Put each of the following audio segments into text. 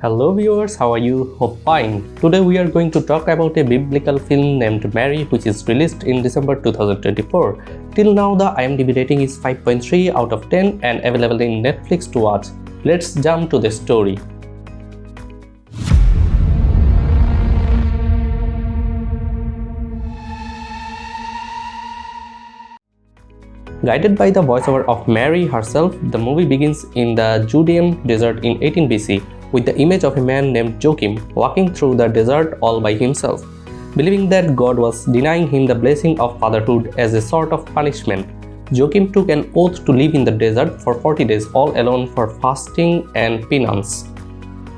Hello viewers, how are you? Hope fine. Today we are going to talk about a biblical film named Mary, which is released in December 2024. Till now the IMDb rating is 5.3 out of 10 and available in Netflix to watch. Let's jump to the story. Guided by the voiceover of Mary herself, the movie begins in the Judean desert in 18 BC with the image of a man named Joachim walking through the desert all by himself. Believing that God was denying him the blessing of fatherhood as a sort of punishment, Joachim took an oath to live in the desert for 40 days all alone for fasting and penance.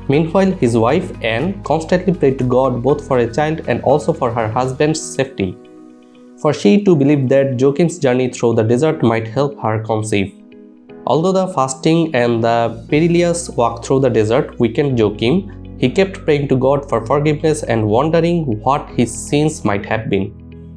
Meanwhile, his wife Anne constantly prayed to God both for a child and also for her husband's safety, for she too believed that Joachim's journey through the desert might help her conceive. Although the fasting and the perilous walk through the desert weakened Joachim, he kept praying to God for forgiveness and wondering what his sins might have been.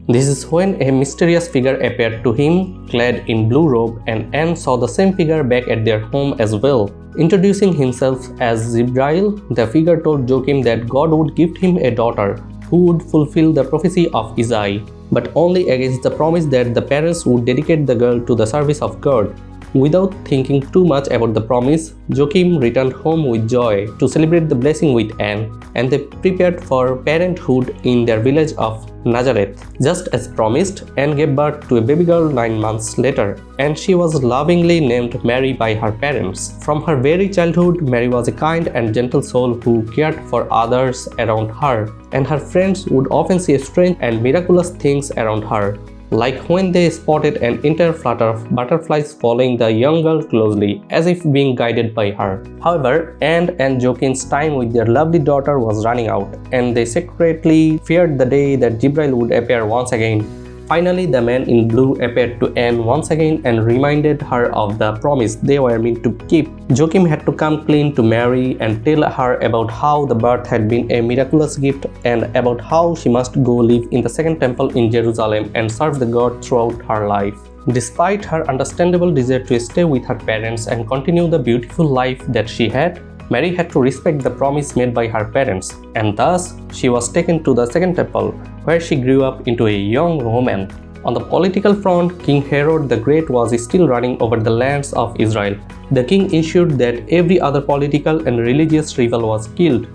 This is when a mysterious figure appeared to him, clad in blue robe, and Anne saw the same figure back at their home as well. Introducing himself as Jibril, the figure told Joachim that God would give him a daughter who would fulfill the prophecy of Isaiah, but only against the promise that the parents would dedicate the girl to the service of God. Without thinking too much about the promise, Joachim returned home with joy to celebrate the blessing with Anne, and they prepared for parenthood in their village of Nazareth. Just as promised, Anne gave birth to a baby girl 9 months later, and she was lovingly named Mary by her parents. From her very childhood, Mary was a kind and gentle soul who cared for others around her, and her friends would often see strange and miraculous things around her, like when they spotted an entire flutter of butterflies following the young girl closely, as if being guided by her. However, Anne and Joachim's time with their lovely daughter was running out, and they secretly feared the day that Jibril would appear once again. Finally, the man in blue appeared to Anne once again and reminded her of the promise they were meant to keep. Joachim had to come clean to Mary and tell her about how the birth had been a miraculous gift and about how she must go live in the second temple in Jerusalem and serve the God throughout her life. Despite her understandable desire to stay with her parents and continue the beautiful life that she had, Mary had to respect the promise made by her parents, and thus she was taken to the second temple, where she grew up into a young woman. On the political front, King Herod the Great was still running over the lands of Israel. The king ensured that every other political and religious rival was killed.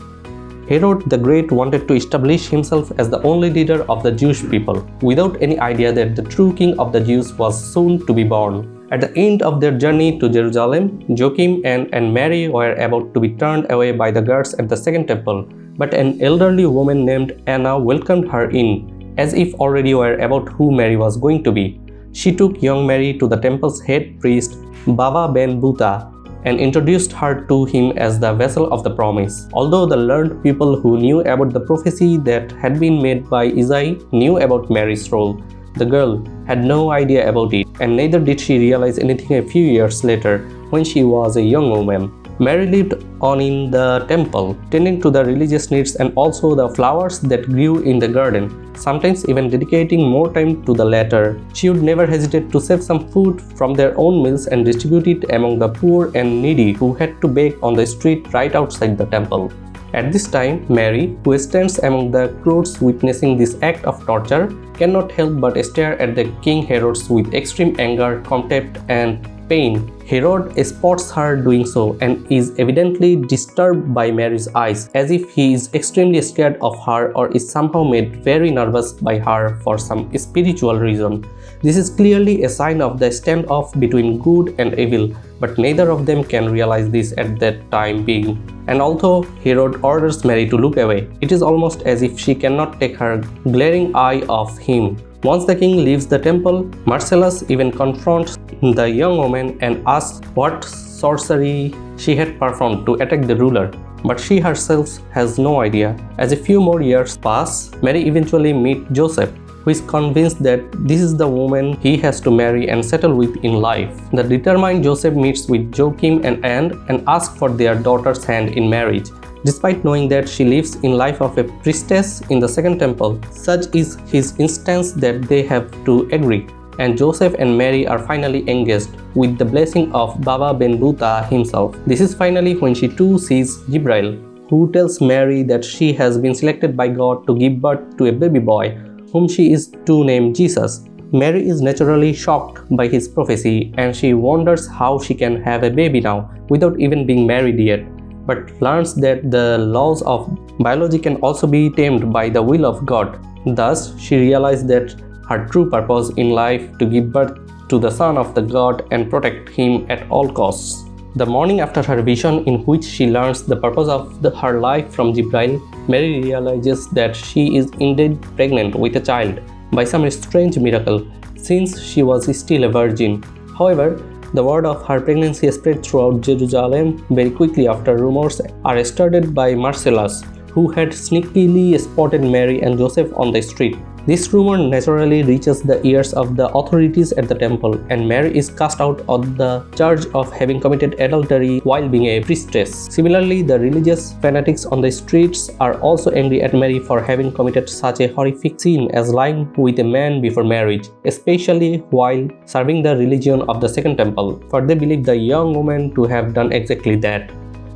Herod the Great wanted to establish himself as the only leader of the Jewish people, without any idea that the true king of the Jews was soon to be born. At the end of their journey to Jerusalem, Joachim, Anne, and Mary were about to be turned away by the guards at the second temple, but an elderly woman named Anna welcomed her in, as if already aware about who Mary was going to be. She took young Mary to the temple's head priest, Baba ben Buta, and introduced her to him as the vessel of the promise. Although the learned people who knew about the prophecy that had been made by Isaiah knew about Mary's role, the girl had no idea about it, and neither did she realize anything a few years later when she was a young woman. Mary lived on in the temple, tending to the religious needs and also the flowers that grew in the garden, sometimes even dedicating more time to the latter. She would never hesitate to save some food from their own meals and distribute it among the poor and needy who had to beg on the street right outside the temple. At this time, Mary, who stands among the crowds witnessing this act of torture, cannot help but stare at the King Herod with extreme anger, contempt, and pain. Herod spots her doing so and is evidently disturbed by Mary's eyes, as if he is extremely scared of her or is somehow made very nervous by her for some spiritual reason. This is clearly a sign of the standoff between good and evil, but neither of them can realize this at that time being. And although Herod orders Mary to look away, it is almost as if she cannot take her glaring eye off him. Once the king leaves the temple, Marcellus even confronts the young woman and asks what sorcery she had performed to attack the ruler. But she herself has no idea. As a few more years pass, Mary eventually meets Joseph, who is convinced that this is the woman he has to marry and settle with in life. The determined Joseph meets with Joachim and Anne and asks for their daughter's hand in marriage. Despite knowing that she lives in life of a priestess in the second temple, such is his instance that they have to agree, and Joseph and Mary are finally engaged with the blessing of Baba Ben Buta himself. This is finally when she too sees Jibril, who tells Mary that she has been selected by God to give birth to a baby boy, whom she is to name Jesus. Mary is naturally shocked by his prophecy, and she wonders how she can have a baby now without even being married yet, but learns that the laws of biology can also be tamed by the will of God. Thus, she realized that her true purpose in life to give birth to the Son of the God and protect him at all costs. The morning after her vision, in which she learns the purpose of her life from Jibril, Mary realizes that she is indeed pregnant with a child by some strange miracle, since she was still a virgin. However, the word of her pregnancy spread throughout Jerusalem very quickly after rumors are started by Marcellus, who had sneakily spotted Mary and Joseph on the street. This rumor naturally reaches the ears of the authorities at the temple, and Mary is cast out on the charge of having committed adultery while being a priestess. Similarly, the religious fanatics on the streets are also angry at Mary for having committed such a horrific sin as lying with a man before marriage, especially while serving the religion of the Second Temple, for they believe the young woman to have done exactly that.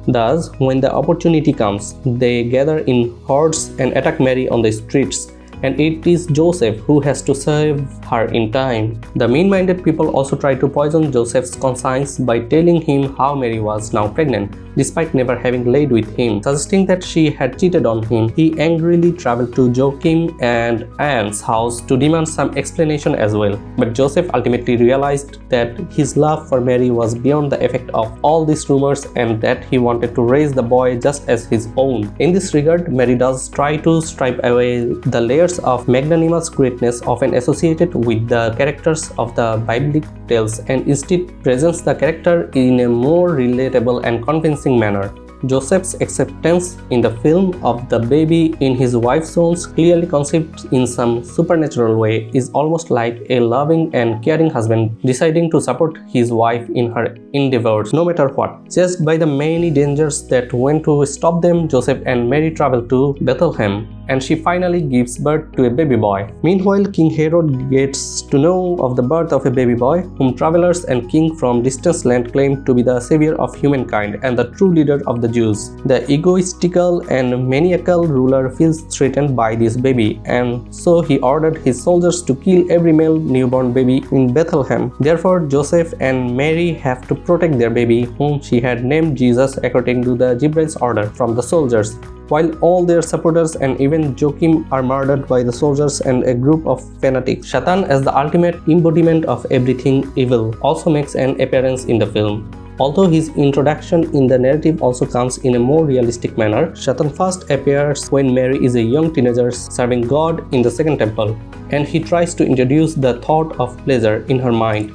Thus, when the opportunity comes, they gather in hordes and attack Mary on the streets, and it is Joseph who has to save her in time. The mean-minded people also try to poison Joseph's conscience by telling him how Mary was now pregnant, despite never having laid with him, suggesting that she had cheated on him. He angrily traveled to Joachim and Anne's house to demand some explanation as well, but Joseph ultimately realized that his love for Mary was beyond the effect of all these rumors and that he wanted to raise the boy just as his own. In this regard, Mary does try to stripe away the layers of magnanimous greatness often associated with the characters of the biblical tales, and instead presents the character in a more relatable and convincing manner. Joseph's acceptance in the film of the baby in his wife's womb, clearly conceived in some supernatural way, is almost like a loving and caring husband deciding to support his wife in her endeavors no matter what. Chased by the many dangers that went to stop them, Joseph and Mary travel to Bethlehem, and she finally gives birth to a baby boy. Meanwhile, King Herod gets to know of the birth of a baby boy, whom travelers and kings from distant land claim to be the savior of humankind and the true leader of the Jews. The egoistical and maniacal ruler feels threatened by this baby, and so he ordered his soldiers to kill every male newborn baby in Bethlehem. Therefore, Joseph and Mary have to protect their baby, whom she had named Jesus according to the Jibril's order, from the soldiers, while all their supporters and even Joachim are murdered by the soldiers and a group of fanatics. Satan, as the ultimate embodiment of everything evil, also makes an appearance in the film. Although his introduction in the narrative also comes in a more realistic manner, Satan first appears when Mary is a young teenager serving God in the Second Temple, and he tries to introduce the thought of pleasure in her mind.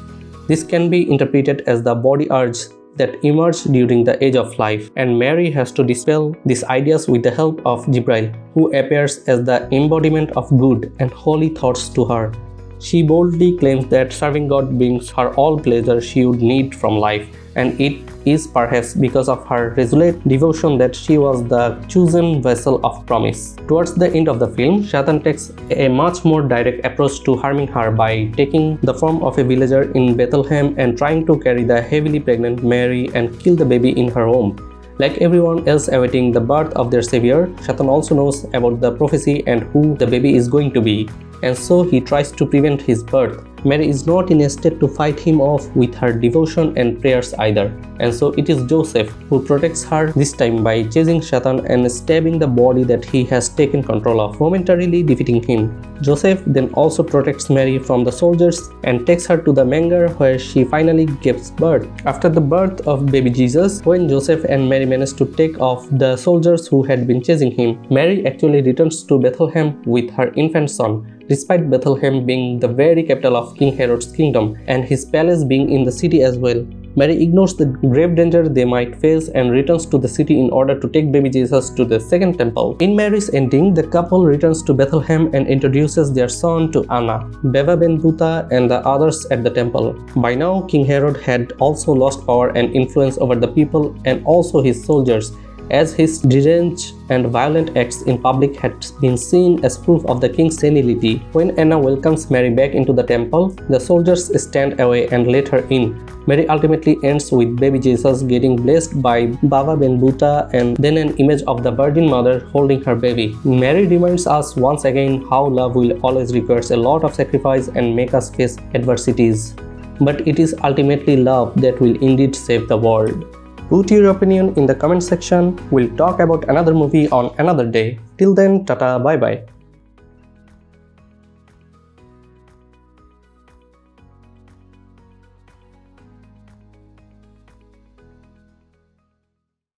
This can be interpreted as the body urge that emerged during the age of life, and Mary has to dispel these ideas with the help of Jibril, who appears as the embodiment of good and holy thoughts to her. She boldly claims that serving God brings her all pleasure she would need from life, and it is perhaps because of her resolute devotion that she was the chosen vessel of promise. Towards the end of the film, Satan takes a much more direct approach to harming her by taking the form of a villager in Bethlehem and trying to carry the heavily pregnant Mary and kill the baby in her womb. Like everyone else awaiting the birth of their savior, Satan also knows about the prophecy and who the baby is going to be, and so he tries to prevent his birth. Mary is not in a state to fight him off with her devotion and prayers either, and so it is Joseph who protects her this time by chasing Satan and stabbing the body that he has taken control of, momentarily defeating him. Joseph then also protects Mary from the soldiers and takes her to the manger where she finally gives birth. After the birth of baby Jesus, when Joseph and Mary manage to take off the soldiers who had been chasing him, Mary actually returns to Bethlehem with her infant son, despite Bethlehem being the very capital of King Herod's kingdom and his palace being in the city as well. Mary ignores the grave danger they might face and returns to the city in order to take baby Jesus to the Second Temple. In Mary's ending, the couple returns to Bethlehem and introduces their son to Anna, Beva ben Buta, and the others at the temple. By now, King Herod had also lost power and influence over the people and also his soldiers, as his deranged and violent acts in public had been seen as proof of the king's senility. When Anna welcomes Mary back into the temple, the soldiers stand away and let her in. Mary ultimately ends with baby Jesus getting blessed by Baba Ben Buta and then an image of the Virgin Mother holding her baby. Mary reminds us once again how love will always require a lot of sacrifice and make us face adversities. But it is ultimately love that will indeed save the world. Put your opinion in the comment section. We'll talk about another movie on another day. Till then, tata, bye bye.